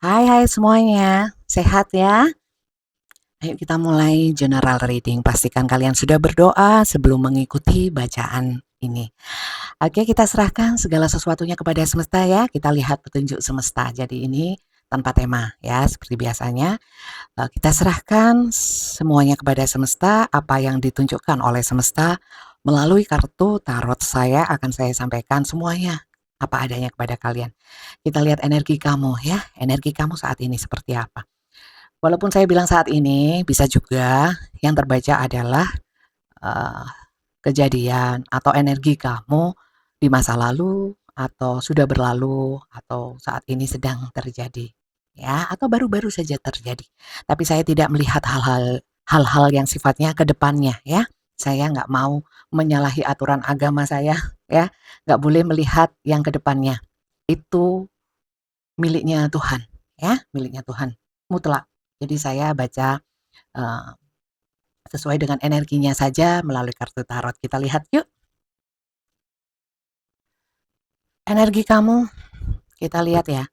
Hai semuanya, sehat ya? Ayo kita mulai general reading. Pastikan kalian sudah berdoa sebelum mengikuti bacaan ini. Oke, kita serahkan segala sesuatunya kepada semesta ya. Kita lihat petunjuk semesta. Jadi ini tanpa tema ya, seperti biasanya. Kita serahkan semuanya kepada semesta. Apa yang ditunjukkan oleh semesta melalui kartu tarot saya akan saya sampaikan semuanya apa adanya kepada kalian. Kita lihat energi kamu ya, energi kamu saat ini seperti apa. Walaupun saya bilang saat ini, bisa juga yang terbaca adalah uh, kejadian atau energi kamu di masa lalu atau sudah berlalu atau saat ini sedang terjadi ya atau baru-baru saja terjadi. Tapi saya tidak melihat hal-hal yang sifatnya ke depannya ya. Saya nggak mau menyalahi aturan agama saya ya. Nggak boleh melihat yang ke depannya. Itu miliknya Tuhan ya, miliknya Tuhan mutlak. Jadi saya baca uh, sesuai dengan energinya saja melalui kartu tarot. Kita lihat yuk. Energi kamu, kita lihat ya.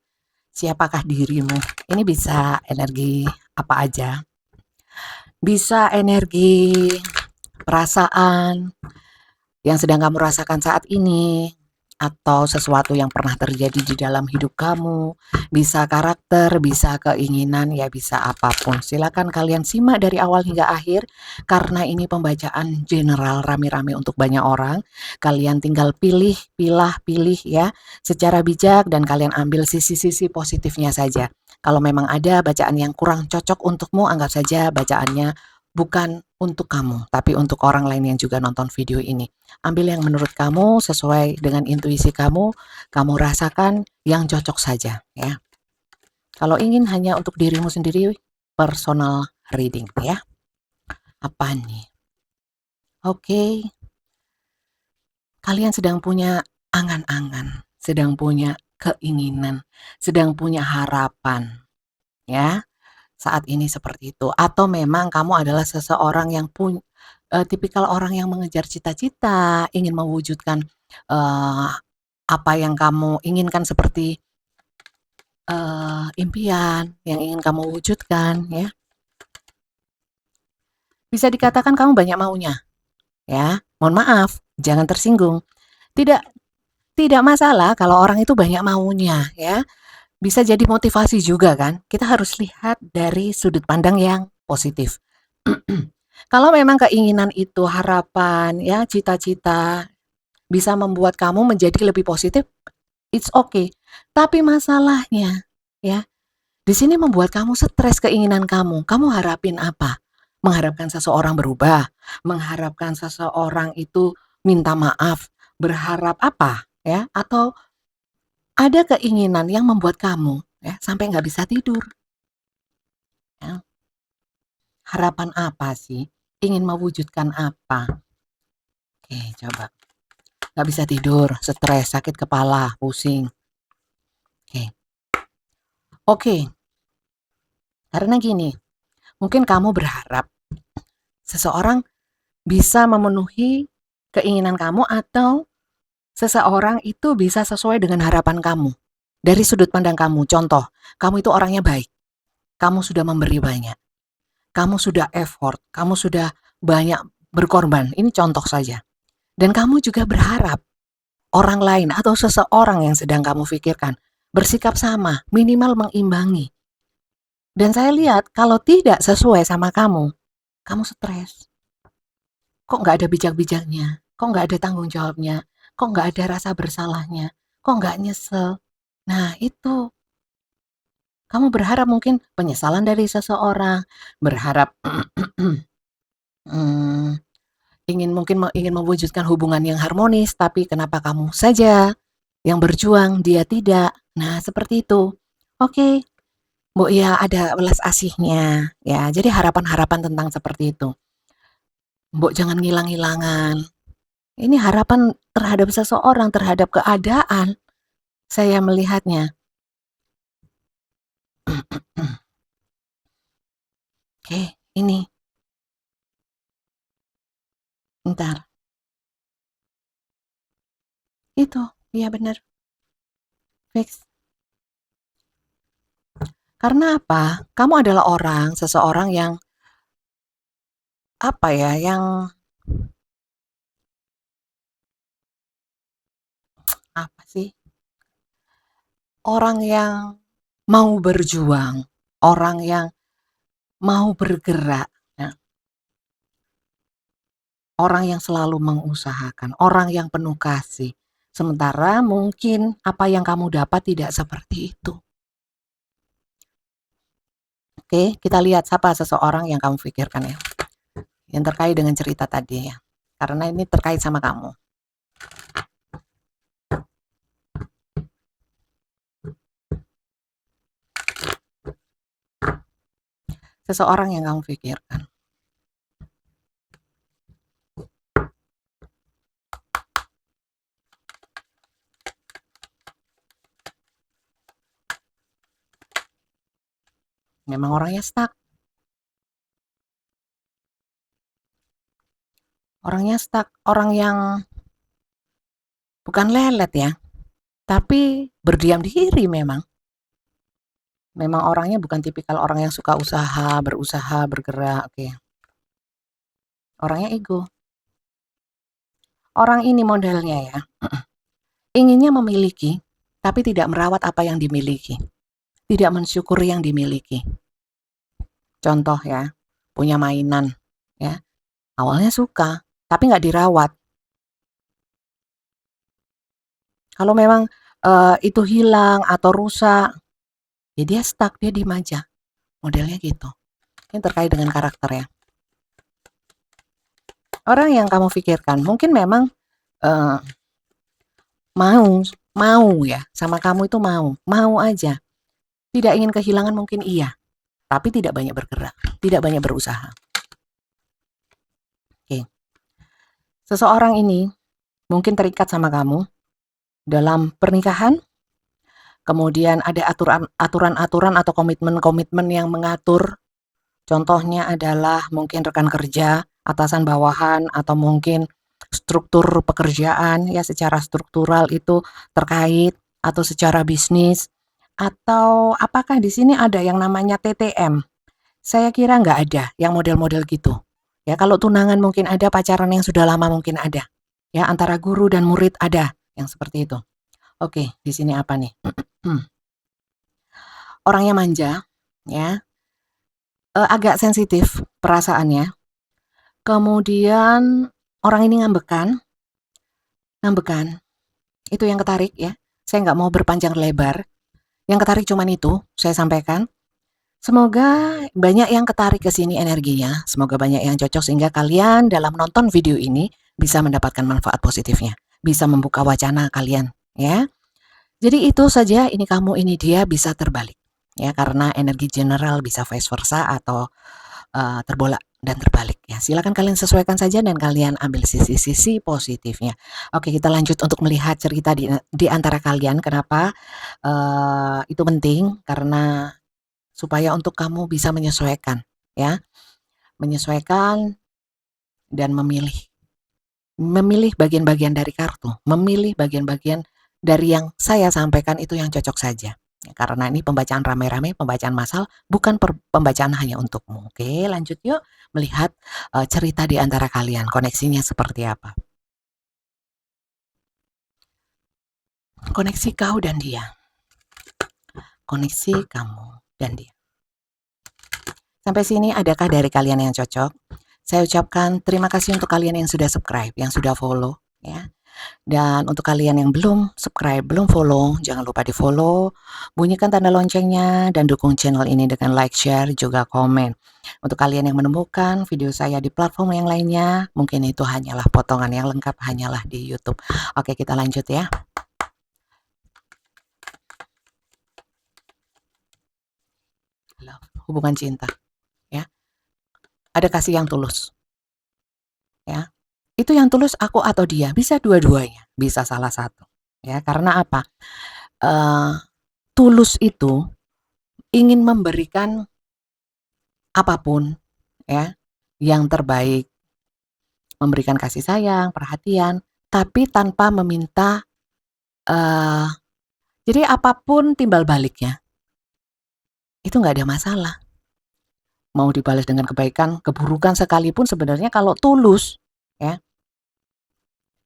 Siapakah dirimu? Ini bisa energi apa aja. Bisa energi perasaan yang sedang kamu rasakan saat ini, atau sesuatu yang pernah terjadi di dalam hidup kamu, bisa karakter, bisa keinginan, ya bisa apapun. Silakan kalian simak dari awal hingga akhir, karena ini pembacaan general rame-rame untuk banyak orang. Kalian tinggal pilih, pilih ya, secara bijak dan kalian ambil sisi-sisi positifnya saja. Kalau memang ada bacaan yang kurang cocok untukmu, anggap saja bacaannya bukan untuk kamu, tapi untuk orang lain yang juga nonton video ini. Ambil yang menurut kamu sesuai dengan intuisi kamu rasakan yang cocok saja ya. Kalau ingin hanya untuk dirimu sendiri, personal reading ya. Apa nih? Oke, kalian sedang punya angan-angan, sedang punya keinginan, sedang punya harapan ya. Saat ini seperti itu, atau memang kamu adalah seseorang yang tipikal orang yang mengejar cita-cita, ingin mewujudkan uh, apa yang kamu inginkan seperti impian yang ingin kamu wujudkan ya. Bisa dikatakan kamu banyak maunya ya. Mohon maaf, jangan tersinggung. Tidak tidak masalah kalau orang itu banyak maunya ya. Bisa jadi motivasi juga kan. Kita harus lihat dari sudut pandang yang positif. Kalau memang keinginan itu, harapan, ya, cita-cita bisa membuat kamu menjadi lebih positif, it's okay. Tapi masalahnya, ya, di sini membuat kamu stres keinginan kamu. Kamu harapin apa? Mengharapkan seseorang berubah, mengharapkan seseorang itu minta maaf, berharap apa, ya? Atau ada keinginan yang membuat kamu, ya, sampai nggak bisa tidur. Ya. Harapan apa sih? Ingin mewujudkan apa? Oke, coba. Nggak bisa tidur, stres, sakit kepala, pusing. Oke. Oke, karena gini, mungkin kamu berharap seseorang bisa memenuhi keinginan kamu atau seseorang itu bisa sesuai dengan harapan kamu. Dari sudut pandang kamu, contoh, kamu itu orangnya baik, kamu sudah memberi banyak, kamu sudah effort, kamu sudah banyak berkorban, ini contoh saja. Dan kamu juga berharap orang lain atau seseorang yang sedang kamu pikirkan bersikap sama, minimal mengimbangi. Dan saya lihat kalau tidak sesuai sama kamu stres. Kok nggak ada bijak-bijaknya? Kok nggak ada tanggung jawabnya? Kok nggak ada rasa bersalahnya? Kok nggak nyesel? Nah itu, kamu berharap mungkin penyesalan dari seseorang, berharap hmm, ingin mewujudkan hubungan yang harmonis, tapi kenapa kamu saja yang berjuang, dia tidak? Nah seperti itu. Oke, Bu, ya ada welas asihnya, ya. Jadi harapan-harapan tentang seperti itu. Mbok jangan ngilang-ngilangan. Ini harapan terhadap seseorang, terhadap keadaan. Saya melihatnya. Oke, ini. Ntar. Itu. Iya benar. Fix. Karena apa? Kamu adalah seseorang yang apa ya, yang apa sih? Orang yang mau berjuang, orang yang mau bergerak, ya, orang yang selalu mengusahakan, orang yang penuh kasih. Sementara mungkin apa yang kamu dapat tidak seperti itu. Oke, kita lihat siapa seseorang yang kamu pikirkan ya. Yang terkait dengan cerita tadi ya. Karena ini terkait sama kamu. Seseorang yang kamu pikirkan. Memang orangnya stuck. Orangnya stuck. Orang yang bukan lelet ya. Tapi berdiam diri memang. Memang orangnya bukan tipikal orang yang suka berusaha, bergerak. Oke. Orangnya ego. Orang ini modelnya ya. Inginnya memiliki, tapi tidak merawat apa yang dimiliki. Tidak mensyukuri yang dimiliki. Contoh ya, punya mainan. Ya, awalnya suka, tapi nggak dirawat. Kalau memang itu hilang atau rusak, ya dia stuck, dia diem aja. Modelnya gitu. Ini terkait dengan karakter ya. Orang yang kamu pikirkan, mungkin memang uh, mau, mau ya, sama kamu itu mau aja. Tidak ingin kehilangan mungkin iya, tapi tidak banyak bergerak, tidak banyak berusaha. Oke. Seseorang ini mungkin terikat sama kamu dalam pernikahan, kemudian ada aturan-aturan atau komitmen-komitmen yang mengatur. Contohnya adalah mungkin rekan kerja, atasan bawahan, atau mungkin struktur pekerjaan ya secara struktural itu terkait, atau secara bisnis, atau apakah di sini ada yang namanya TTM? Saya kira nggak ada yang model-model gitu. Ya kalau tunangan mungkin ada, pacaran yang sudah lama mungkin ada. Ya antara guru dan murid ada yang seperti itu. Oke, di sini apa nih? Orangnya manja, ya, agak sensitif perasaannya. Kemudian orang ini ngambekan, ngambekan. Itu yang ketarik ya. Saya nggak mau berpanjang lebar. Yang ketarik cuman itu, saya sampaikan. Semoga banyak yang ketarik ke sini energinya. Semoga banyak yang cocok sehingga kalian dalam nonton video ini bisa mendapatkan manfaat positifnya. Bisa membuka wacana kalian, ya. Jadi itu saja, ini kamu, ini dia, bisa terbalik. Ya, karena energi general bisa vice versa atau terbolak dan terbalik ya. Silakan kalian sesuaikan saja dan kalian ambil sisi-sisi positifnya. Oke, kita lanjut untuk melihat cerita di antara kalian. Kenapa itu penting? Karena supaya untuk kamu bisa menyesuaikan ya. Menyesuaikan dan memilih. Memilih bagian-bagian dari kartu, memilih bagian-bagian dari yang saya sampaikan itu yang cocok saja. Ya, karena ini pembacaan rame-rame, pembacaan massal, bukan pembacaan hanya untukmu. Oke, lanjut yuk melihat cerita di antara kalian, koneksinya seperti apa. Koneksi kau dan dia. Koneksi kamu dan dia. Sampai sini adakah dari kalian yang cocok? Saya ucapkan terima kasih untuk kalian yang sudah subscribe, yang sudah follow, ya. Dan untuk kalian yang belum subscribe, belum follow, jangan lupa di follow, bunyikan tanda loncengnya, dan dukung channel ini dengan like, share, juga komen. Untuk kalian yang menemukan video saya di platform yang lainnya, mungkin itu hanyalah potongan yang lengkap, hanyalah di YouTube. Oke, kita lanjut ya. Love, hubungan cinta, ya. Ada kasih yang tulus, ya. Itu yang tulus aku atau dia, bisa dua-duanya, bisa salah satu, ya. Karena apa? Uh, tulus itu ingin memberikan apapun ya, yang terbaik, memberikan kasih sayang, perhatian, tapi tanpa meminta jadi apapun timbal baliknya. itu nggak ada masalah. Mau dibalas dengan kebaikan, keburukan sekalipun sebenarnya kalau tulus, ya,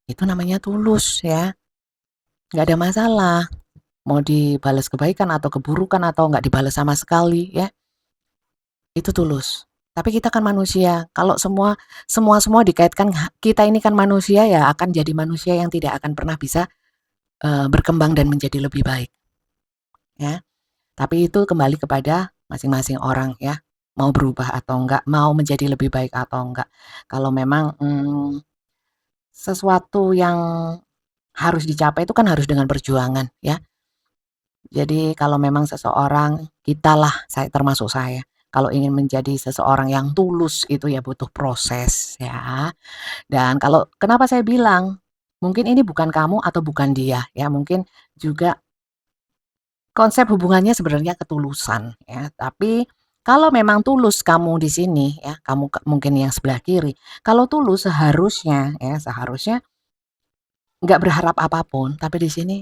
itu namanya tulus ya, nggak ada masalah. Mau dibalas kebaikan atau keburukan atau nggak dibalas sama sekali ya, itu tulus. Tapi kita kan manusia, kalau semua dikaitkan kita ini kan manusia ya akan jadi manusia yang tidak akan pernah bisa berkembang dan menjadi lebih baik ya. Tapi itu kembali kepada masing-masing orang ya, mau berubah atau enggak, mau menjadi lebih baik atau enggak. Kalau memang sesuatu yang harus dicapai itu kan harus dengan perjuangan ya. Jadi kalau memang seseorang, kitalah, saya termasuk saya, kalau ingin menjadi seseorang yang tulus itu ya butuh proses ya. Dan kalau kenapa saya bilang, mungkin ini bukan kamu atau bukan dia ya, mungkin juga konsep hubungannya sebenarnya ketulusan ya. Tapi kalau memang tulus kamu di sini ya, kamu mungkin yang sebelah kiri, kalau tulus seharusnya ya, seharusnya nggak berharap apapun, tapi di sini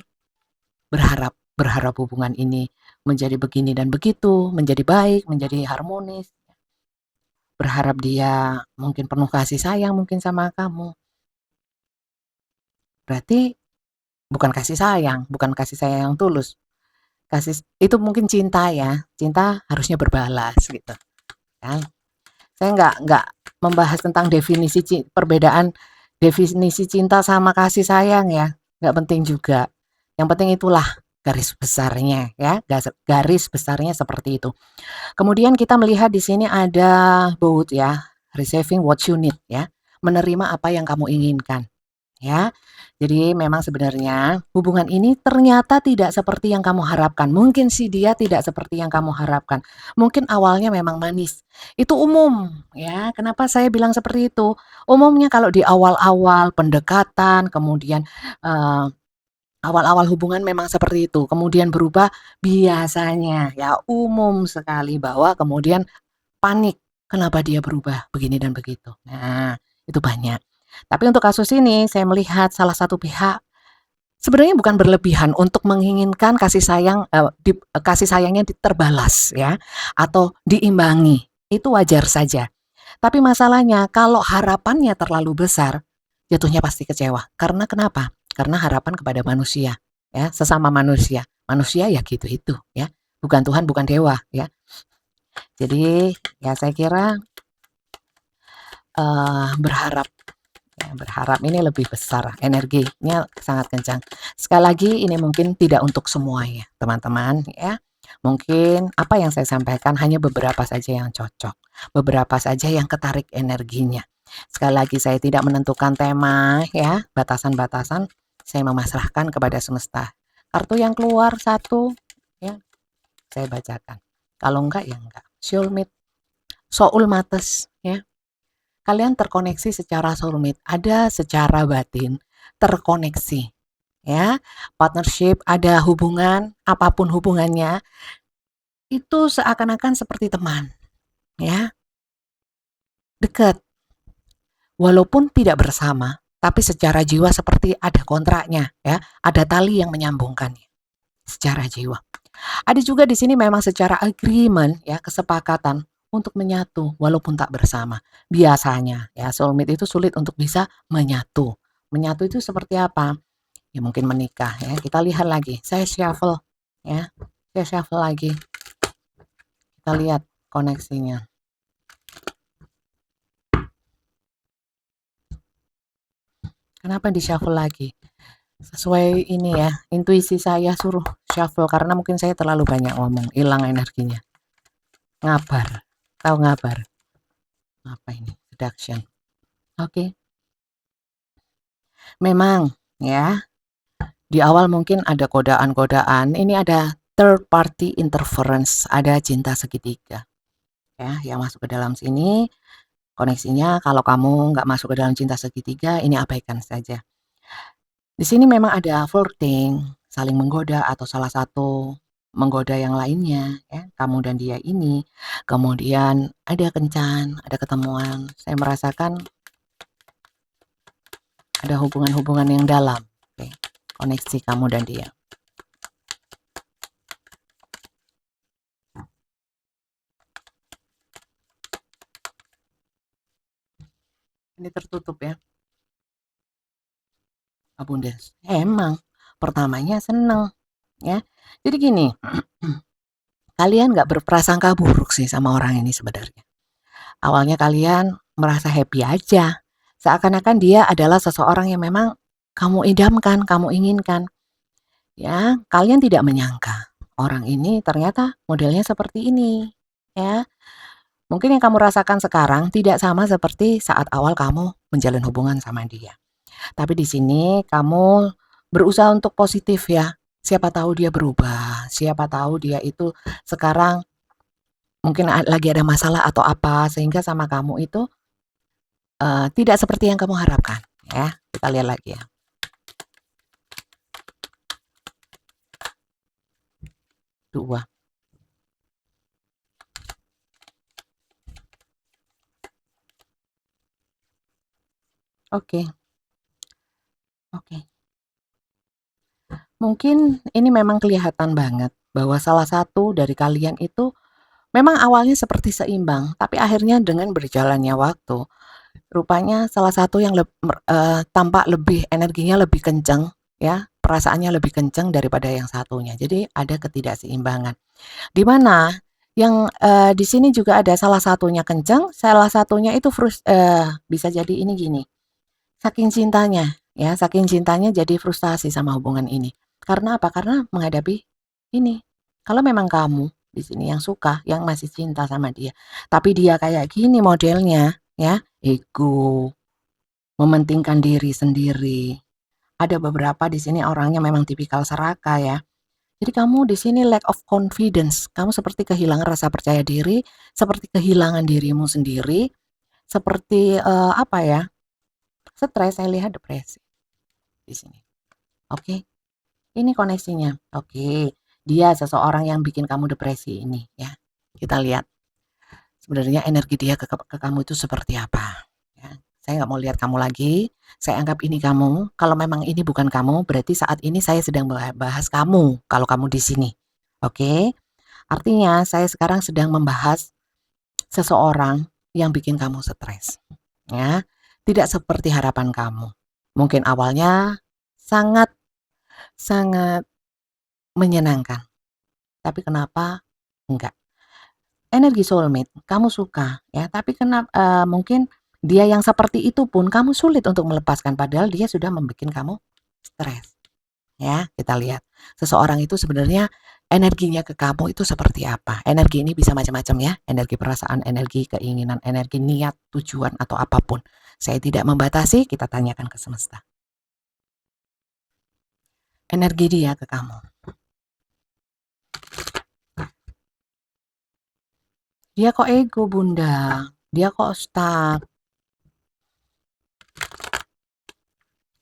berharap berharap hubungan ini menjadi begini dan begitu, menjadi baik, menjadi harmonis. Berharap dia mungkin penuh kasih sayang mungkin sama kamu. Berarti bukan kasih sayang, bukan kasih sayang yang tulus. Kasih itu mungkin cinta ya. Cinta harusnya berbalas gitu kan. Saya nggak membahas tentang perbedaan definisi cinta sama kasih sayang ya. Nggak penting juga. Yang penting itulah garis besarnya ya. Garis besarnya seperti itu. Kemudian kita melihat di sini ada both ya, receiving what you need ya, menerima apa yang kamu inginkan ya. Jadi memang sebenarnya hubungan ini ternyata tidak seperti yang kamu harapkan. Mungkin sih dia tidak seperti yang kamu harapkan. Mungkin awalnya memang manis. Itu umum ya. Kenapa saya bilang seperti itu? Umumnya kalau di awal-awal pendekatan, kemudian eh, awal-awal hubungan memang seperti itu, kemudian berubah biasanya ya umum sekali bahwa kemudian panik, kenapa dia berubah begini dan begitu. Nah, itu banyak. Tapi untuk kasus ini saya melihat salah satu pihak sebenarnya bukan berlebihan untuk menginginkan kasih sayang kasih sayangnya terbalas ya atau diimbangi. Itu wajar saja. Tapi masalahnya kalau harapannya terlalu besar, jatuhnya pasti kecewa. Karena kenapa? Karena harapan kepada manusia, ya, sesama manusia. Manusia ya gitu itu, ya. Bukan Tuhan, bukan dewa, ya. Jadi ya saya kira berharap ya, berharap ini lebih besar, energinya sangat kencang. Sekali lagi ini mungkin tidak untuk semuanya, teman-teman, ya. Mungkin apa yang saya sampaikan hanya beberapa saja yang cocok, beberapa saja yang ketarik energinya. Sekali lagi saya tidak menentukan tema ya, batasan-batasan, saya memasrahkan kepada semesta. Kartu yang keluar satu ya, saya bacakan. Kalau enggak ya enggak. Soulmate, soul matters ya. Kalian terkoneksi secara soulmate, ada secara batin terkoneksi ya. Partnership, ada hubungan, apapun hubungannya, itu seakan-akan seperti teman ya, dekat. Walaupun tidak bersama, tapi secara jiwa seperti ada kontraknya ya, ada tali yang menyambungkannya secara jiwa. Ada juga di sini memang secara agreement ya, kesepakatan untuk menyatu walaupun tak bersama. Biasanya ya soulmate itu sulit untuk bisa menyatu. Menyatu itu seperti apa? Ya mungkin menikah ya. Kita lihat lagi. Saya shuffle ya. Saya shuffle lagi. Kita lihat koneksinya. Kenapa di shuffle lagi? Sesuai ini ya, intuisi saya suruh shuffle karena mungkin saya terlalu banyak ngomong, hilang energinya. Ngabar. Tahu ngabar? Apa ini? Seduction. Oke. Memang ya, di awal mungkin ada godaan-godaan, ini ada third party interference, ada cinta segitiga. Ya, yang masuk ke dalam sini, koneksinya kalau kamu nggak masuk ke dalam cinta segitiga, ini abaikan saja. Di sini memang ada flirting, saling menggoda atau salah satu menggoda yang lainnya, ya, kamu dan dia ini. Kemudian ada kencan, ada ketemuan. Saya merasakan ada hubungan-hubungan yang dalam, oke, koneksi kamu dan dia. Ini tertutup ya. Abundance. Emang pertamanya seneng ya. Jadi gini, kalian nggak berprasangka buruk sih sama orang ini sebenarnya. Awalnya kalian merasa happy aja. Seakan-akan dia adalah seseorang yang memang kamu idamkan, kamu inginkan. Ya, kalian tidak menyangka orang ini ternyata modelnya seperti ini. Ya, mungkin yang kamu rasakan sekarang tidak sama seperti saat awal kamu menjalin hubungan sama dia. Tapi di sini kamu berusaha untuk positif ya. Siapa tahu dia berubah, siapa tahu dia itu sekarang mungkin lagi ada masalah atau apa sehingga sama kamu itu tidak seperti yang kamu harapkan ya. Kita lihat lagi ya. Dua. Oke. Oke. Mungkin ini memang kelihatan banget bahwa salah satu dari kalian itu memang awalnya seperti seimbang, tapi akhirnya dengan berjalannya waktu, rupanya salah satu yang tampak lebih energinya lebih kencang, ya, perasaannya lebih kencang daripada yang satunya. Jadi ada ketidakseimbangan. Di mana yang di sini juga ada salah satunya kencang, salah satunya itu bisa jadi ini gini. Saking cintanya, ya, saking cintanya jadi frustasi sama hubungan ini. Karena apa? Karena menghadapi ini. Kalau memang kamu di sini yang suka, yang masih cinta sama dia, tapi dia kayak gini modelnya, ya, ego, mementingkan diri sendiri. Ada beberapa di sini orangnya memang tipikal serakah ya. Jadi kamu di sini lack of confidence. Kamu seperti kehilangan rasa percaya diri, seperti kehilangan dirimu sendiri, seperti apa ya? Stres, saya lihat depresi di sini. Oke, ini koneksinya. Oke, dia seseorang yang bikin kamu depresi ini ya. Kita lihat sebenarnya energi dia ke kamu itu seperti apa. Ya. Saya nggak mau lihat kamu lagi. Saya anggap ini kamu. Kalau memang ini bukan kamu, berarti saat ini saya sedang bahas kamu. Kalau kamu di sini, oke. Artinya saya sekarang sedang membahas seseorang yang bikin kamu stres. Ya, tidak seperti harapan kamu. Mungkin awalnya sangat sangat menyenangkan. Tapi kenapa enggak? Energi soulmate, kamu suka ya, tapi kenapa mungkin dia yang seperti itu pun kamu sulit untuk melepaskan padahal dia sudah membuat kamu stres. Ya, kita lihat. Seseorang itu sebenarnya energinya ke kamu itu seperti apa? Energi ini bisa macam-macam ya, energi perasaan, energi keinginan, energi niat, tujuan atau apapun. Saya tidak membatasi, kita tanyakan ke semesta. Energi dia ke kamu. Dia kok ego, Bunda. Dia kok stuck.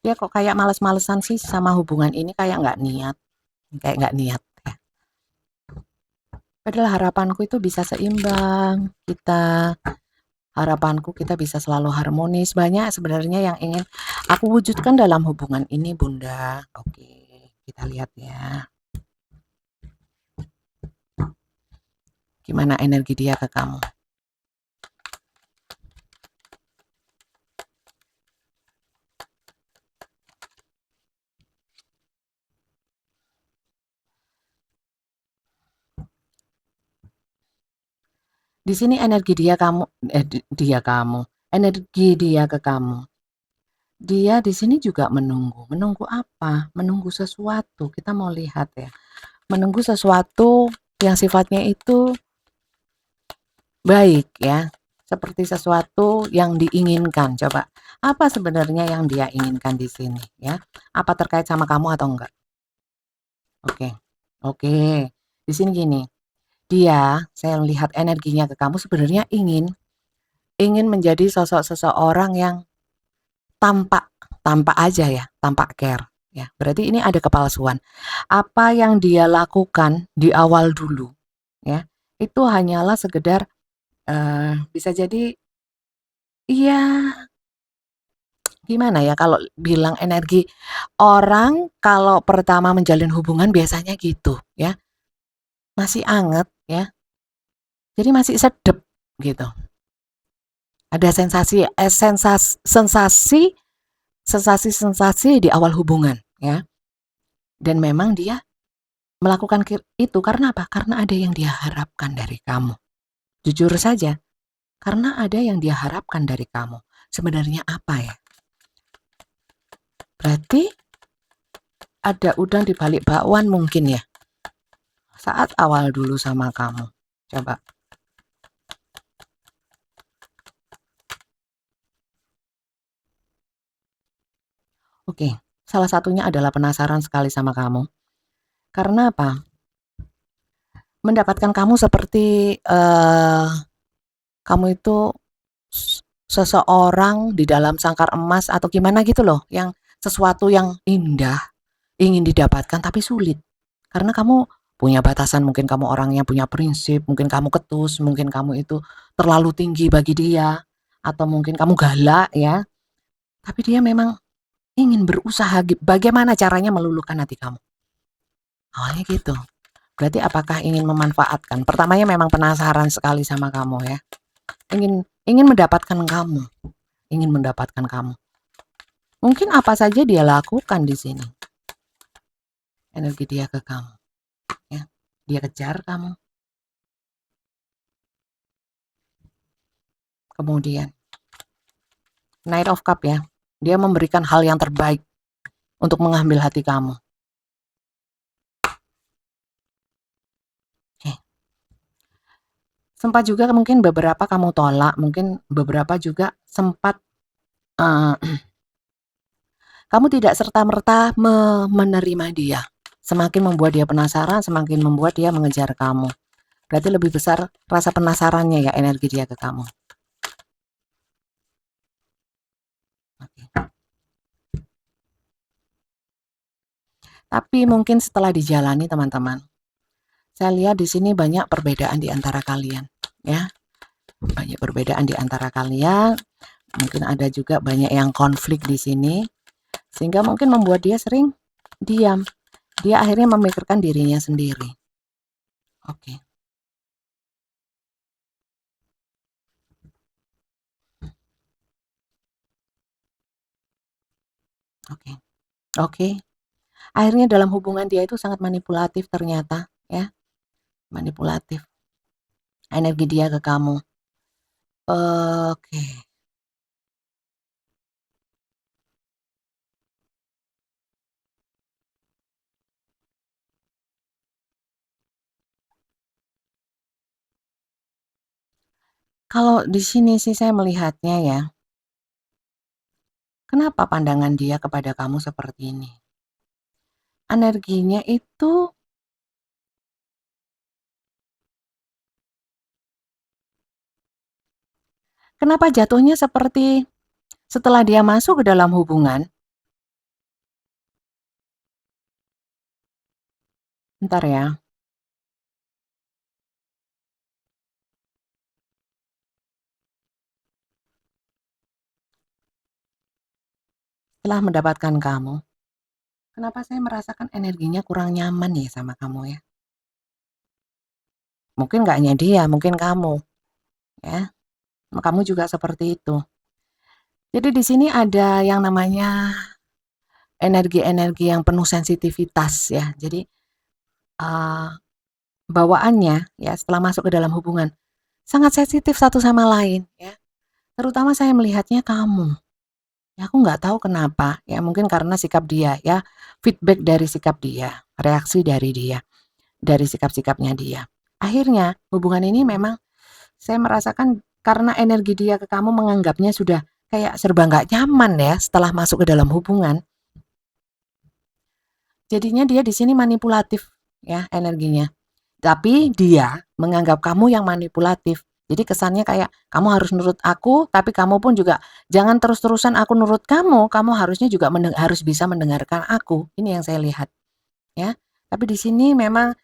Dia kok kayak males-malesan sih sama hubungan ini, kayak nggak niat. Kayak nggak niat. Ya. Padahal harapanku itu bisa seimbang. Harapanku kita bisa selalu harmonis. Banyak sebenarnya yang ingin aku wujudkan dalam hubungan ini, Bunda. Oke, kita lihat ya. Gimana energi dia ke kamu? Di sini energi energi dia ke kamu. Dia di sini juga menunggu. Menunggu apa? Menunggu sesuatu. Kita mau lihat ya. Menunggu sesuatu yang sifatnya itu baik ya. Seperti sesuatu yang diinginkan. Coba, apa sebenarnya yang dia inginkan di sini ya? Apa terkait sama kamu atau enggak? Oke. Oke. Di sini gini. Saya melihat energinya ke kamu sebenarnya ingin menjadi sosok seseorang yang tampak tampak aja ya, tampak care ya. Berarti ini ada kepalsuan. Apa yang dia lakukan di awal dulu ya, itu hanyalah sekedar bisa jadi iya, gimana ya kalau bilang energi orang kalau pertama menjalin hubungan biasanya gitu ya, masih anget ya. Jadi masih sedep gitu. Ada sensasi di awal hubungan, ya. Dan memang dia melakukan itu karena apa? Karena ada yang dia harapkan dari kamu. Jujur saja, karena ada yang dia harapkan dari kamu. Sebenarnya apa ya? Berarti ada udang di balik bakwan mungkin ya. Saat awal dulu sama kamu. Coba. Oke, salah satunya adalah penasaran sekali sama kamu. Karena apa? Mendapatkan kamu seperti kamu itu seseorang di dalam sangkar emas atau gimana gitu loh, yang sesuatu yang indah ingin didapatkan tapi sulit. Karena kamu punya batasan, mungkin kamu orang yang punya prinsip, mungkin kamu ketus, mungkin kamu itu terlalu tinggi bagi dia, atau mungkin kamu galak ya. Tapi dia memang ingin berusaha bagaimana caranya meluluhkan hati kamu. Awalnya gitu. Berarti apakah ingin memanfaatkan? Pertamanya memang penasaran sekali sama kamu ya. Ingin mendapatkan kamu. Ingin mendapatkan kamu. Mungkin apa saja dia lakukan di sini. Energi dia ke kamu. Ya. Dia kejar kamu. Kemudian Knight of Cup ya. Dia memberikan hal yang terbaik untuk mengambil hati kamu. Sempat juga mungkin beberapa kamu tolak, mungkin beberapa juga sempat kamu tidak serta-merta menerima dia. Semakin membuat dia penasaran, semakin membuat dia mengejar kamu. Berarti lebih besar rasa penasarannya ya, energi dia ke kamu. Oke. Tapi mungkin setelah dijalani teman-teman, saya lihat di sini banyak perbedaan di antara kalian, ya. Banyak perbedaan di antara kalian. Mungkin ada juga banyak yang konflik di sini, sehingga mungkin membuat dia sering diam. Dia akhirnya memikirkan dirinya sendiri. Oke. Oke. Oke. Akhirnya dalam hubungan dia itu sangat manipulatif ternyata, ya. Manipulatif. Energi dia ke kamu. Oke. Kalau di sini sih saya melihatnya ya, kenapa pandangan dia kepada kamu seperti ini? Energinya itu kenapa jatuhnya seperti setelah dia masuk ke dalam hubungan, bentar ya, setelah mendapatkan kamu, kenapa saya merasakan energinya kurang nyaman ya sama kamu ya? Mungkin nggak hanya dia, mungkin kamu, ya. Kamu juga seperti itu. Jadi di sini ada yang namanya energi-energi yang penuh sensitivitas ya. Jadi uh, bawaannya ya setelah masuk ke dalam hubungan sangat sensitif satu sama lain ya. Terutama saya melihatnya kamu. Ya aku nggak tahu kenapa ya, mungkin karena sikap dia ya, feedback dari sikap dia, reaksi dari dia, dari sikap-sikapnya dia. Akhirnya hubungan ini memang saya merasakan karena energi dia ke kamu menganggapnya sudah kayak serba nggak nyaman ya setelah masuk ke dalam hubungan. Jadinya dia di sini manipulatif ya energinya. Tapi dia menganggap kamu yang manipulatif. Jadi kesannya kayak kamu harus nurut aku, tapi kamu pun juga jangan terus-terusan aku nurut kamu. Kamu harusnya juga harus bisa mendengarkan aku. Ini yang saya lihat, ya. Tapi di sini memang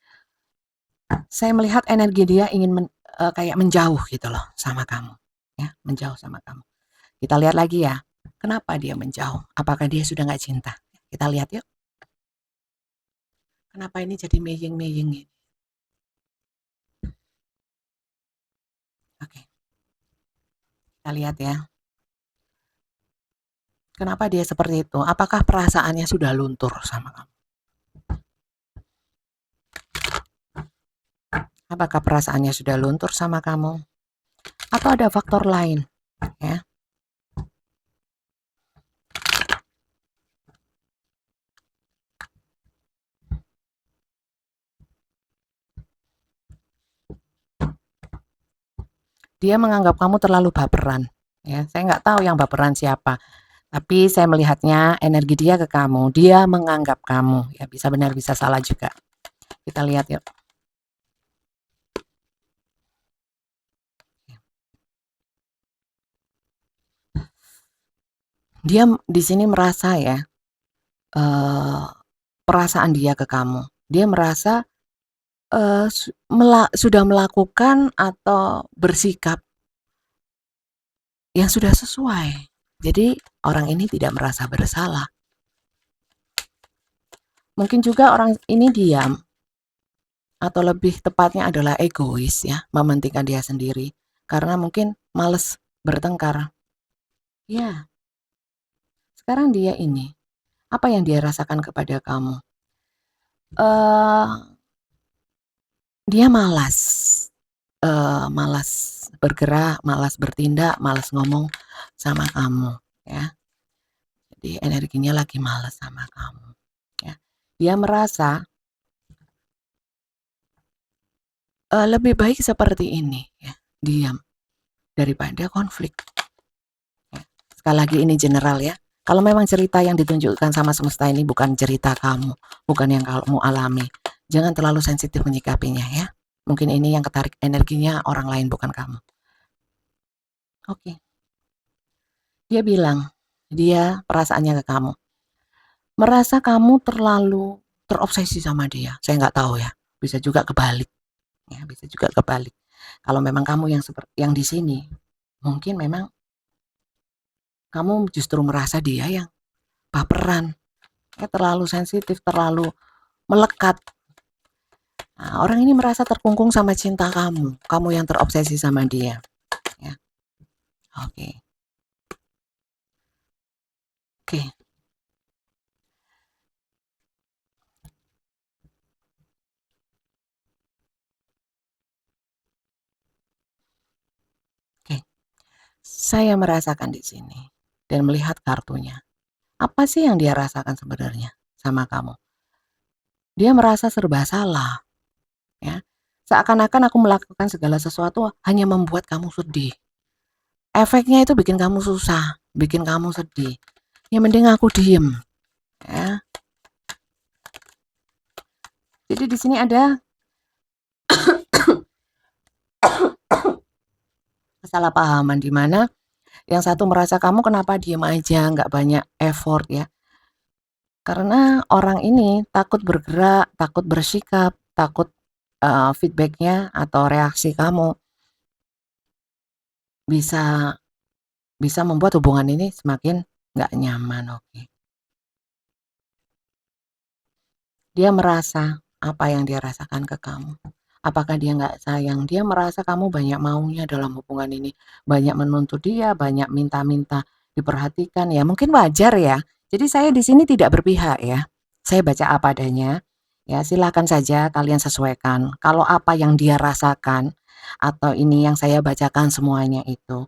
saya melihat energi dia ingin kayak menjauh gitu loh sama kamu, ya, menjauh sama kamu. Kita lihat lagi ya, kenapa dia menjauh? Apakah dia sudah nggak cinta? Kita lihat yuk. Kenapa ini jadi meyeng-meyeng ini? Oke. Kita lihat ya, kenapa dia seperti itu? Apakah perasaannya sudah luntur sama kamu? Apakah perasaannya sudah luntur sama kamu? Atau ada faktor lain? Ya, dia menganggap kamu terlalu baperan. Ya, saya nggak tahu yang baperan siapa. Tapi saya melihatnya energi dia ke kamu. Dia menganggap kamu. Ya, bisa benar, bisa salah juga. Kita lihat yuk. Dia di sini merasa ya, eh, perasaan dia ke kamu. Dia merasa sudah melakukan atau bersikap yang sudah sesuai. Jadi orang ini tidak merasa bersalah. Mungkin juga orang ini diam, atau lebih tepatnya adalah egois ya, mementingkan dia sendiri. Karena mungkin males bertengkar. Ya, sekarang dia ini, apa yang dia rasakan kepada kamu? Eh, dia malas, malas bergerak, malas bertindak, malas ngomong sama kamu, ya. Jadi energinya lagi malas sama kamu, ya. Dia merasa lebih baik seperti ini, ya, diam daripada konflik. Ya. Sekali lagi ini general ya. Kalau memang cerita yang ditunjukkan sama semesta ini bukan cerita kamu, bukan yang kamu alami, jangan terlalu sensitif menyikapinya ya. Mungkin ini yang ketarik energinya orang lain bukan kamu. Oke. Dia bilang, dia perasaannya ke kamu, merasa kamu terlalu terobsesi sama dia. Saya nggak tahu ya, bisa juga kebalik. Ya, bisa juga kebalik. Kalau memang kamu yang seperti yang di sini, mungkin memang kamu justru merasa dia yang baperan, ya, terlalu sensitif, terlalu melekat. Nah, orang ini merasa terkungkung sama cinta kamu yang terobsesi sama dia. Ya, oke, oke, oke. Saya merasakan di sini dan melihat kartunya. Apa sih yang dia rasakan sebenarnya sama kamu? Dia merasa serba salah, ya. Seakan-akan aku melakukan segala sesuatu hanya membuat kamu sedih. Efeknya itu bikin kamu susah, bikin kamu sedih. Ya mending aku diem, ya. Jadi di sini ada kesalahpahaman di mana yang satu merasa kamu kenapa diem aja, nggak banyak effort ya. Karena orang ini takut bergerak, takut bersikap, takut feedbacknya atau reaksi kamu bisa bisa membuat hubungan ini semakin nggak nyaman. Oke. Dia merasa apa yang dia rasakan ke kamu. Apakah dia nggak sayang? Dia merasa kamu banyak maunya dalam hubungan ini, banyak menuntut dia, banyak minta-minta diperhatikan. Ya mungkin wajar ya. Jadi saya di sini tidak berpihak ya. Saya baca apa adanya. Ya silakan saja kalian sesuaikan. Kalau apa yang dia rasakan atau ini yang saya bacakan semuanya itu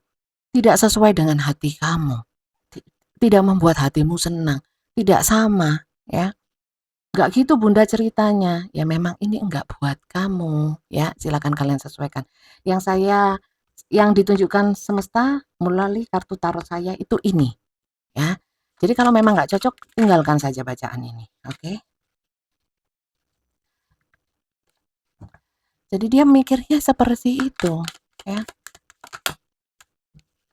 tidak sesuai dengan hati kamu, tidak membuat hatimu senang, tidak sama, ya. Nggak gitu Bunda ceritanya. Ya memang ini enggak buat kamu, ya. Silakan kalian sesuaikan. Yang ditunjukkan semesta melalui kartu tarot saya itu ini, ya. Jadi kalau memang nggak cocok, tinggalkan saja bacaan ini, oke? Jadi dia mikirnya seperti itu, ya.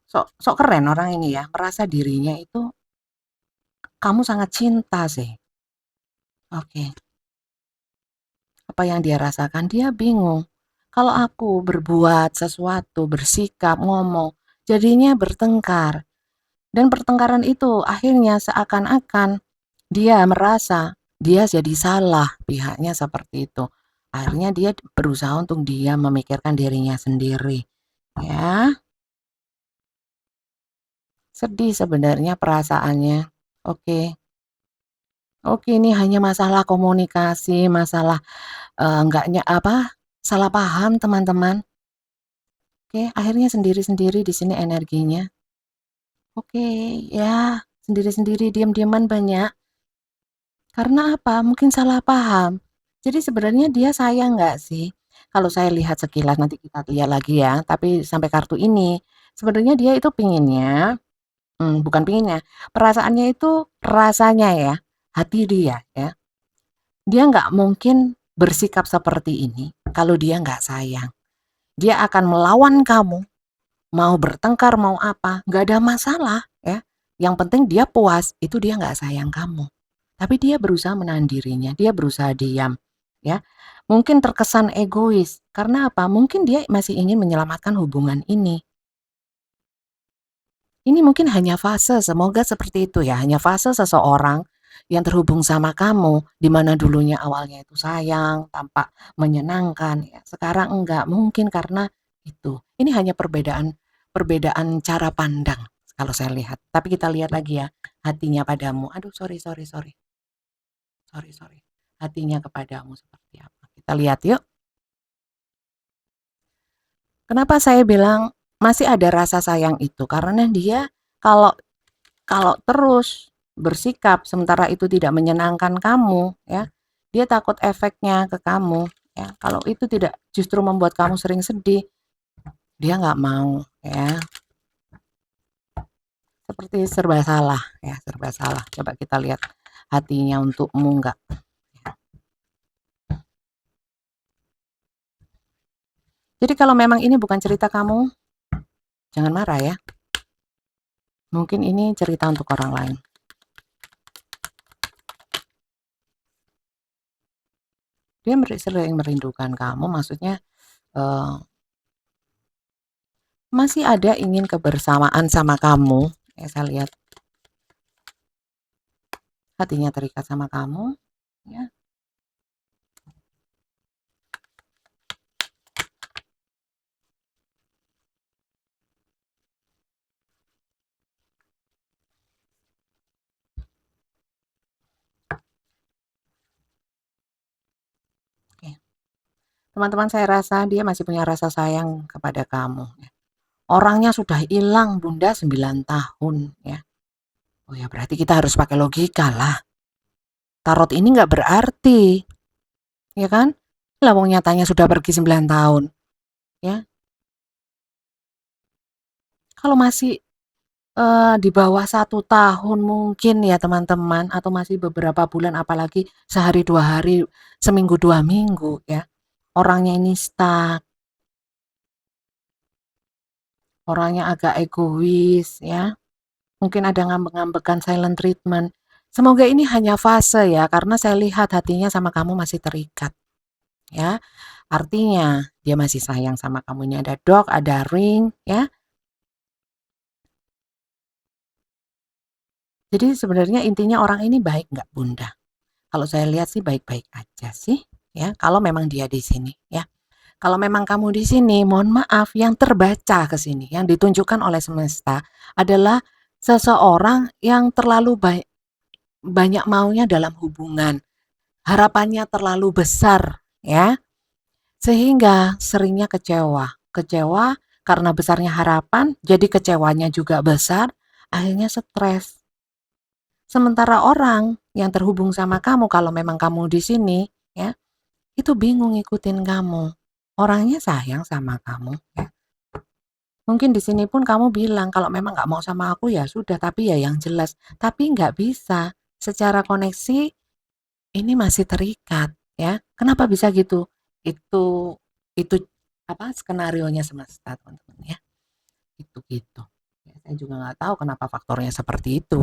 Sok sok keren orang ini ya, merasa dirinya itu kamu sangat cinta sih. Oke. Apa yang dia rasakan, dia bingung. Kalau aku berbuat sesuatu, bersikap, ngomong, jadinya bertengkar. Dan pertengkaran itu akhirnya seakan-akan dia merasa dia jadi salah, pihaknya seperti itu. Akhirnya dia berusaha untuk dia memikirkan dirinya sendiri. Ya, sedih sebenarnya perasaannya. Oke. Oke, ini hanya masalah komunikasi, masalah, enggaknya apa, salah paham teman-teman. Oke, akhirnya sendiri-sendiri di sini energinya. Oke, ya, sendiri-sendiri, diam-diaman banyak. Karena apa? Mungkin salah paham. Jadi sebenarnya dia sayang nggak sih? Kalau saya lihat sekilas, nanti kita lihat lagi ya, tapi sampai kartu ini, sebenarnya dia itu pinginnya, bukan pinginnya, perasaannya itu rasanya ya, hati dia ya, dia nggak mungkin bersikap seperti ini kalau dia nggak sayang. Dia akan melawan kamu, mau bertengkar, mau apa, nggak ada masalah ya. Yang penting dia puas, itu dia nggak sayang kamu. Tapi dia berusaha menahan dirinya, dia berusaha diam, ya. Mungkin terkesan egois, karena apa? Mungkin dia masih ingin menyelamatkan hubungan ini. Ini mungkin hanya fase, semoga seperti itu ya, hanya fase seseorang yang terhubung sama kamu, di mana dulunya awalnya itu sayang, tampak menyenangkan, ya. Sekarang enggak, mungkin karena itu. Ini hanya perbedaan perbedaan cara pandang kalau saya lihat. Tapi kita lihat lagi ya, hatinya padamu. Aduh, sorry, sorry, sorry. Sorry, sorry. Hatinya kepadamu seperti apa? Kita lihat yuk. Kenapa saya bilang masih ada rasa sayang itu? Karena dia kalau kalau terus bersikap sementara itu tidak menyenangkan kamu, ya, dia takut efeknya ke kamu, ya. Kalau itu tidak justru membuat kamu sering sedih, dia nggak mau, ya. Seperti serba salah, ya, serba salah. Coba kita lihat hatinya untukmu nggak. Jadi kalau memang ini bukan cerita kamu, jangan marah ya. Mungkin ini cerita untuk orang lain. Dia sering merindukan kamu, maksudnya uh, masih ada ingin kebersamaan sama kamu. Ya, saya lihat hatinya terikat sama kamu. Ya. Oke. Teman-teman, saya rasa dia masih punya rasa sayang kepada kamu. Ya. Orangnya sudah hilang, Bunda, 9 tahun. Ya. Oh ya, berarti kita harus pakai logika lah. Tarot ini nggak berarti, ya kan? Lah wong nyatanya sudah pergi 9 tahun. Ya. Kalau masih di bawah 1 tahun mungkin ya teman-teman, atau masih beberapa bulan, apalagi sehari 2 hari, seminggu 2 minggu ya. Orangnya ini stuck, orangnya agak egois ya. Mungkin ada ngambek-ngambekan silent treatment. Semoga ini hanya fase ya, karena saya lihat hatinya sama kamu masih terikat ya. Artinya dia masih sayang sama kamu. Ini ada dog, ada ring ya. Jadi sebenarnya intinya orang ini baik nggak Bunda? Kalau saya lihat sih baik-baik aja sih ya, kalau memang dia di sini ya. Kalau memang kamu di sini, mohon maaf, yang terbaca ke sini, yang ditunjukkan oleh semesta adalah seseorang yang terlalu banyak maunya dalam hubungan. Harapannya terlalu besar ya, sehingga seringnya kecewa. Kecewa karena besarnya harapan, jadi kecewanya juga besar, akhirnya stres. Sementara orang yang terhubung sama kamu, kalau memang kamu di sini ya, itu bingung ngikutin kamu. Orangnya sayang sama kamu ya. Mungkin di sini pun kamu bilang kalau memang nggak mau sama aku ya sudah, tapi ya yang jelas. Tapi nggak bisa. Secara koneksi ini masih terikat ya. Kenapa bisa gitu? Itu apa skenarionya semesta teman-teman ya. Itu gitu. Ya, saya juga nggak tahu kenapa faktornya seperti itu.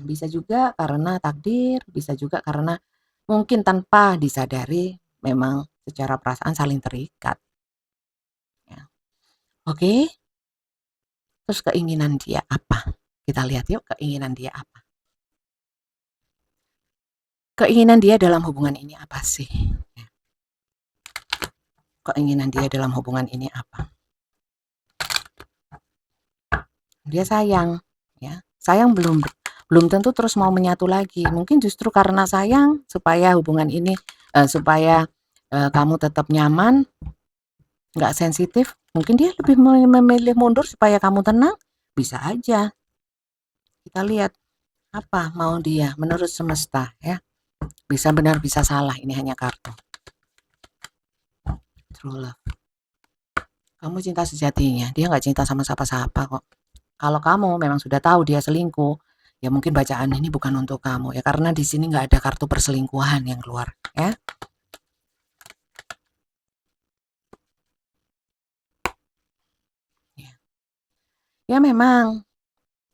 Bisa juga karena takdir, bisa juga karena mungkin tanpa disadari memang secara perasaan saling terikat. Ya. Oke, terus keinginan dia apa? Kita lihat yuk keinginan dia apa. Keinginan dia dalam hubungan ini apa sih? Ya. Keinginan dia dalam hubungan ini apa? Dia sayang. sayang belum belum tentu terus mau menyatu lagi. Mungkin justru karena sayang supaya hubungan ini supaya kamu tetap nyaman, nggak sensitif, mungkin dia lebih memilih mundur supaya kamu tenang. Bisa aja. Kita lihat apa mau dia menurut semesta ya. Bisa benar bisa salah, ini hanya kartu. True love. Kamu cinta sejatinya, dia nggak cinta sama siapa-siapa kok. Kalau kamu memang sudah tahu dia selingkuh, ya mungkin bacaan ini bukan untuk kamu ya, karena di sini nggak ada kartu perselingkuhan yang keluar ya. Ya memang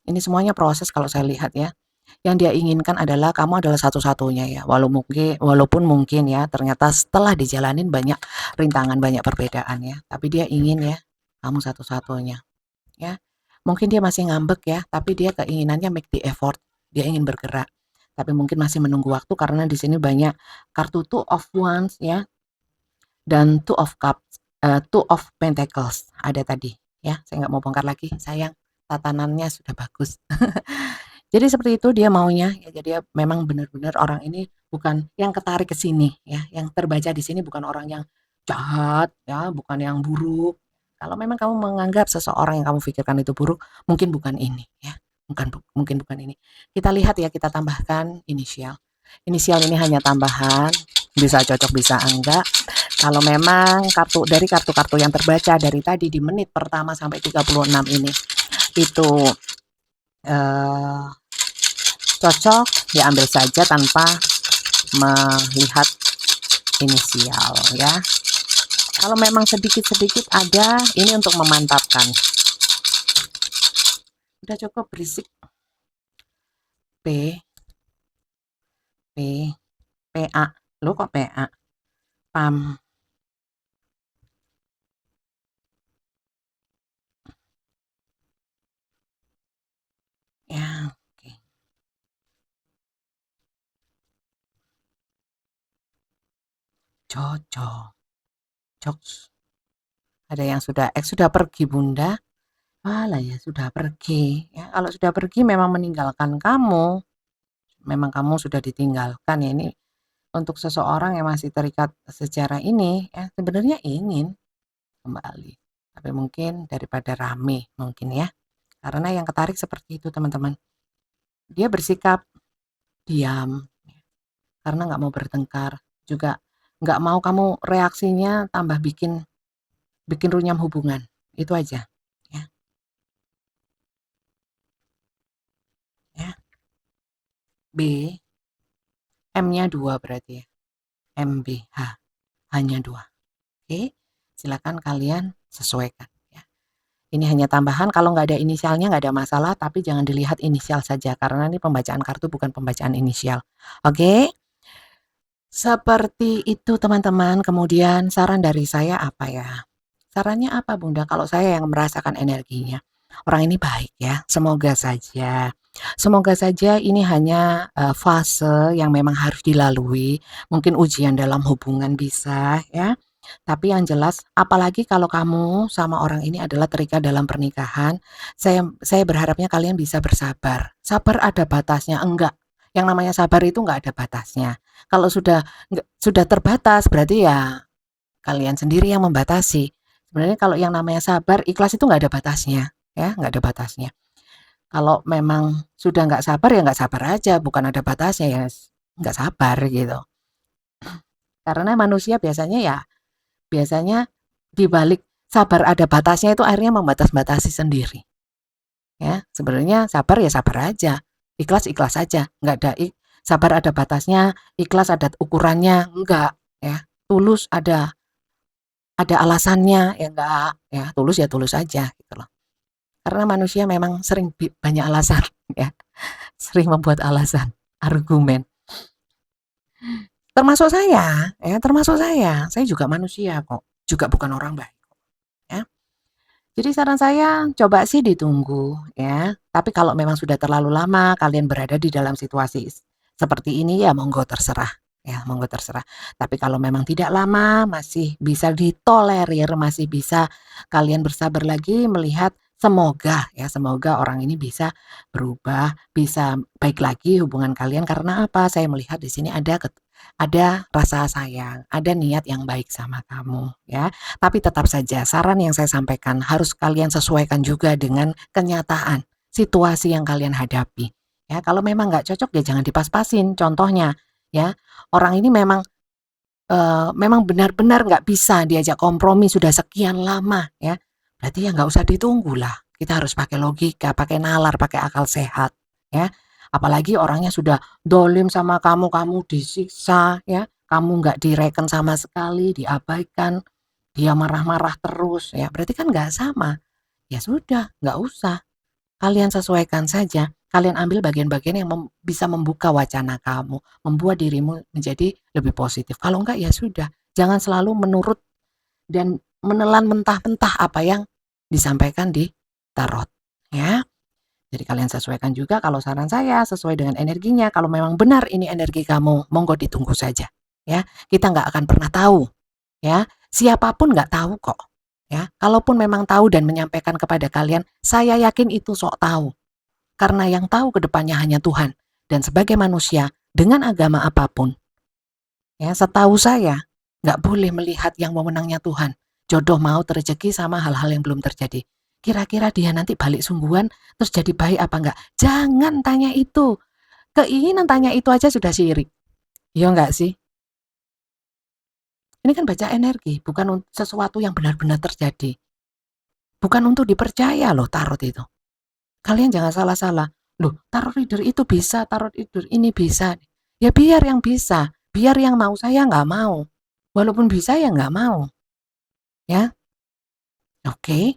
ini semuanya proses kalau saya lihat ya. Yang dia inginkan adalah kamu adalah satu-satunya ya. Walaupun mungkin ya ternyata setelah dijalanin banyak rintangan, banyak perbedaan ya. Tapi dia ingin ya kamu satu-satunya ya. Mungkin dia masih ngambek ya, tapi dia keinginannya make the effort. Dia ingin bergerak. Tapi mungkin masih menunggu waktu karena di sini banyak kartu Two of Wands ya dan Two of Cups, Two of Pentacles ada tadi ya. Saya nggak mau bongkar lagi, sayang tatanannya sudah bagus. Jadi seperti itu dia maunya ya. Jadi memang benar-benar orang ini bukan yang ketarik ke sini ya. Yang terbaca di sini bukan orang yang jahat ya, bukan yang buruk. Kalau memang kamu menganggap seseorang yang kamu pikirkan itu buruk, mungkin bukan ini ya. Mungkin bukan ini. Kita lihat ya, kita tambahkan inisial. Inisial ini hanya tambahan, bisa cocok bisa enggak. Kalau memang dari kartu-kartu yang terbaca dari tadi di menit pertama sampai 36 ini itu cocok, diambil saja tanpa melihat inisial ya. Kalau memang sedikit-sedikit ada, ini untuk memantapkan. Udah cukup berisik. P PA. Lo kok PA? PAM. Ya, oke. Cocok. Ada yang sudah sudah pergi Bunda. Alah ya sudah pergi. Ya, kalau sudah pergi memang meninggalkan kamu. Memang kamu sudah ditinggalkan ya, ini untuk seseorang yang masih terikat secara ini ya sebenarnya ingin kembali. Tapi mungkin daripada rame mungkin ya. Karena yang ketarik seperti itu teman-teman. Dia bersikap diam karena nggak mau bertengkar, juga nggak mau kamu reaksinya tambah bikin runyam hubungan. Itu aja ya. Ya. B M-nya 2 berarti ya. MBH hanya 2. Oke, silakan kalian sesuaikan ya. Ini hanya tambahan, kalau nggak ada inisialnya nggak ada masalah, tapi jangan dilihat inisial saja karena ini pembacaan kartu bukan pembacaan inisial. Oke? Seperti itu teman-teman. Kemudian saran dari saya apa ya? Sarannya apa Bunda? Kalau saya yang merasakan energinya. Orang ini baik ya. Semoga saja. Semoga saja ini hanya fase yang memang harus dilalui. Mungkin ujian dalam hubungan bisa ya. Tapi yang jelas, apalagi kalau kamu sama orang ini adalah terikat dalam pernikahan, saya berharapnya kalian bisa bersabar. Sabar ada batasnya, enggak. Yang namanya sabar itu enggak ada batasnya. Kalau sudah terbatas, berarti ya kalian sendiri yang membatasi. Sebenarnya kalau yang namanya sabar, ikhlas itu enggak ada batasnya, ya, enggak ada batasnya. Kalau memang sudah enggak sabar ya enggak sabar aja, bukan ada batasnya ya enggak sabar gitu. Karena manusia biasanya di balik sabar ada batasnya itu akhirnya membatas-batasi sendiri. Ya, sebenarnya sabar ya sabar aja, ikhlas ikhlas aja, nggak ada sabar ada batasnya, ikhlas ada ukurannya, enggak ya. Tulus ada alasannya ya enggak ya, tulus aja gitu loh. Karena manusia memang sering banyak alasan ya, sering membuat alasan, argumen. Termasuk saya, ya termasuk saya juga manusia kok, juga bukan orang baik ya. Jadi saran saya coba sih ditunggu ya. Tapi kalau memang sudah terlalu lama kalian berada di dalam situasi seperti ini ya monggo terserah ya, monggo terserah. Tapi kalau memang tidak lama masih bisa ditolerir, masih bisa kalian bersabar lagi melihat semoga orang ini bisa berubah, bisa baik lagi hubungan kalian. Karena apa? Saya melihat di sini ada rasa sayang, ada niat yang baik sama kamu, ya. Tapi tetap saja saran yang saya sampaikan harus kalian sesuaikan juga dengan kenyataan, situasi yang kalian hadapi. Ya, kalau memang nggak cocok ya jangan dipas-pasin. Contohnya, ya, orang ini memang benar-benar nggak bisa diajak kompromi sudah sekian lama, ya. Berarti ya nggak usah ditunggu lah. Kita harus pakai logika, pakai nalar, pakai akal sehat, ya. Apalagi orangnya sudah dolim sama kamu, kamu disiksa, ya. Kamu nggak direken sama sekali, diabaikan, dia marah-marah terus, ya. Berarti kan nggak sama. Ya sudah, nggak usah. Kalian sesuaikan saja. Kalian ambil bagian-bagian yang bisa membuka wacana kamu, membuat dirimu menjadi lebih positif. Kalau enggak ya sudah, jangan selalu menurut dan menelan mentah-mentah apa yang disampaikan di tarot, ya. Jadi kalian sesuaikan juga kalau saran saya sesuai dengan energinya. Kalau memang benar ini energi kamu, monggo ditunggu saja, ya. Kita nggak akan pernah tahu, ya. Siapapun nggak tahu kok, ya. Kalaupun memang tahu dan menyampaikan kepada kalian, saya yakin itu sok tahu. Karena yang tahu ke depannya hanya Tuhan. Dan sebagai manusia, dengan agama apapun, ya, setahu saya, nggak boleh melihat yang wewenangnya Tuhan. Jodoh maut rezeki sama hal-hal yang belum terjadi. Kira-kira dia nanti balik sungguhan, terus jadi baik apa enggak? Jangan tanya itu. Keinginan tanya itu aja sudah syirik. Iya enggak sih? Ini kan baca energi, bukan sesuatu yang benar-benar terjadi. Bukan untuk dipercaya loh tarot itu. Kalian jangan salah-salah. Loh, tarot reader itu bisa, tarot reader ini bisa. Ya biar yang bisa, biar yang mau, saya nggak mau. Walaupun bisa ya nggak mau. Ya, oke.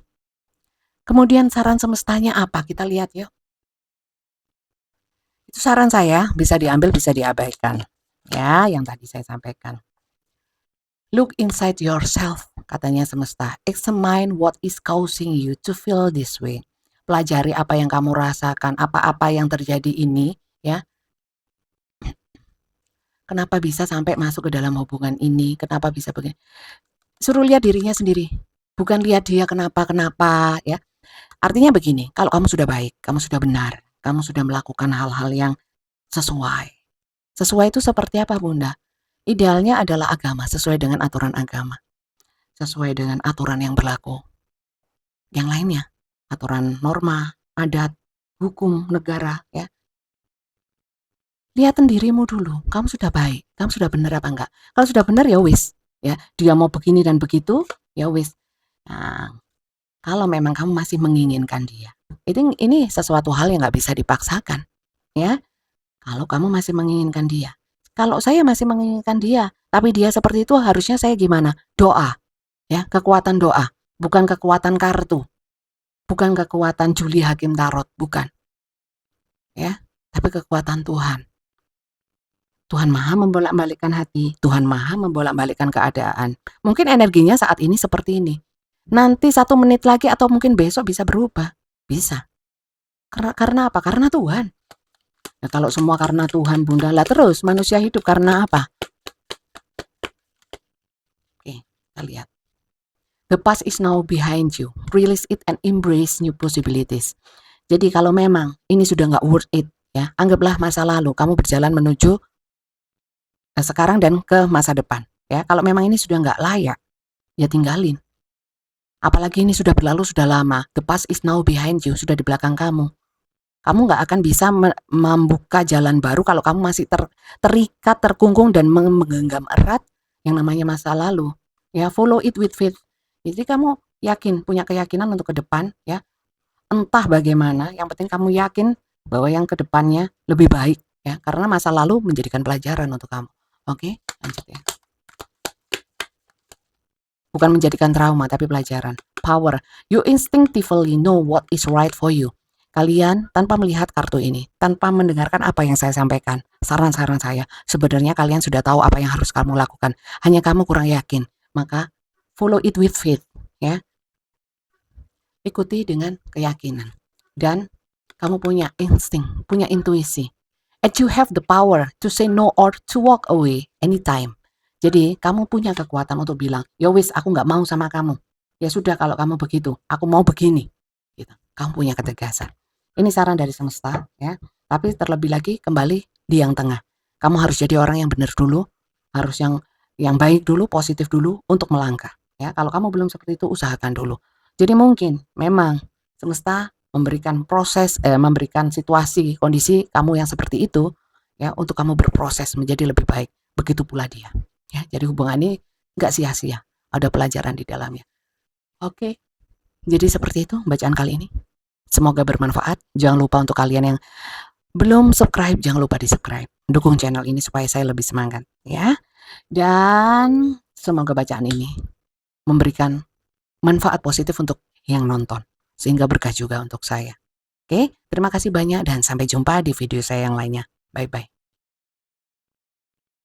Kemudian saran semestanya apa? Kita lihat yuk. Itu saran saya, bisa diambil, bisa diabaikan. Ya, yang tadi saya sampaikan. Look inside yourself, katanya semesta. Examine what is causing you to feel this way. Pelajari apa yang kamu rasakan, apa-apa yang terjadi ini, ya. Kenapa bisa sampai masuk ke dalam hubungan ini? Kenapa bisa begini? Suruh lihat dirinya sendiri. Bukan lihat dia kenapa-kenapa, ya. Artinya begini, kalau kamu sudah baik, kamu sudah benar, kamu sudah melakukan hal-hal yang sesuai. Sesuai itu seperti apa, Bunda? Idealnya adalah agama, sesuai dengan aturan agama. Sesuai dengan aturan yang berlaku. Yang lainnya, aturan norma, adat, hukum negara, ya. Lihat dirimu dulu, kamu sudah baik, kamu sudah benar apa enggak? Kalau sudah benar ya wis, ya. Dia mau begini dan begitu, ya wis. Nah, kalau memang kamu masih menginginkan dia, ini sesuatu hal yang nggak bisa dipaksakan, ya. Kalau kamu masih menginginkan dia, kalau saya masih menginginkan dia, tapi dia seperti itu harusnya saya gimana? Doa, ya, kekuatan doa, bukan kekuatan kartu, bukan kekuatan juli hakim tarot, bukan, ya, tapi kekuatan Tuhan. Tuhan Maha membolak-balikkan hati, Tuhan Maha membolak-balikkan keadaan. Mungkin energinya saat ini seperti ini. Nanti 1 menit lagi atau mungkin besok bisa berubah. Bisa. Karena apa? Karena Tuhan. Nah, kalau semua karena Tuhan, Bunda, lah terus manusia hidup karena apa? Oke, kita lihat. The past is now behind you. Release it and embrace new possibilities. Jadi kalau memang ini sudah nggak worth it, ya, anggaplah masa lalu. Kamu berjalan menuju sekarang dan ke masa depan, ya. Kalau memang ini sudah nggak layak, ya tinggalin. Apalagi ini sudah berlalu, sudah lama. The past is now behind you, sudah di belakang kamu. Kamu nggak akan bisa membuka jalan baru kalau kamu masih terikat, terkungkung dan menggenggam erat yang namanya masa lalu. Ya, follow it with faith. Jadi kamu yakin, punya keyakinan untuk ke depan, ya. Entah bagaimana, yang penting kamu yakin bahwa yang ke depannya lebih baik, ya. Karena masa lalu menjadikan pelajaran untuk kamu. Oke, lanjut ya. Bukan menjadikan trauma, tapi pelajaran. Power. You instinctively know what is right for you. Kalian tanpa melihat kartu ini, tanpa mendengarkan apa yang saya sampaikan, saran-saran saya, sebenarnya kalian sudah tahu apa yang harus kamu lakukan. Hanya kamu kurang yakin. Maka follow it with faith, ya. Ikuti dengan keyakinan. Dan kamu punya insting, punya intuisi. And you have the power to say no or to walk away anytime. Jadi kamu punya kekuatan untuk bilang, ya wis aku nggak mau sama kamu. Ya sudah kalau kamu begitu, aku mau begini. Gitu. kamu punya ketegasan. Ini saran dari semesta ya. Tapi terlebih lagi kembali di yang tengah. Kamu harus jadi orang yang benar dulu, harus yang baik dulu, positif dulu untuk melangkah. Ya, kalau kamu belum seperti itu usahakan dulu. Jadi mungkin memang semesta memberikan situasi, kondisi kamu yang seperti itu ya untuk kamu berproses menjadi lebih baik. Begitu pula dia. Ya, jadi hubungan ini nggak sia-sia. Ada pelajaran di dalamnya. Oke, jadi seperti itu bacaan kali ini. Semoga bermanfaat. Jangan lupa untuk kalian yang belum subscribe, jangan lupa di-subscribe. Dukung channel ini supaya saya lebih semangat, ya. Dan semoga bacaan ini memberikan manfaat positif untuk yang nonton, sehingga berkah juga untuk saya. Oke, terima kasih banyak dan sampai jumpa di video saya yang lainnya. Bye-bye.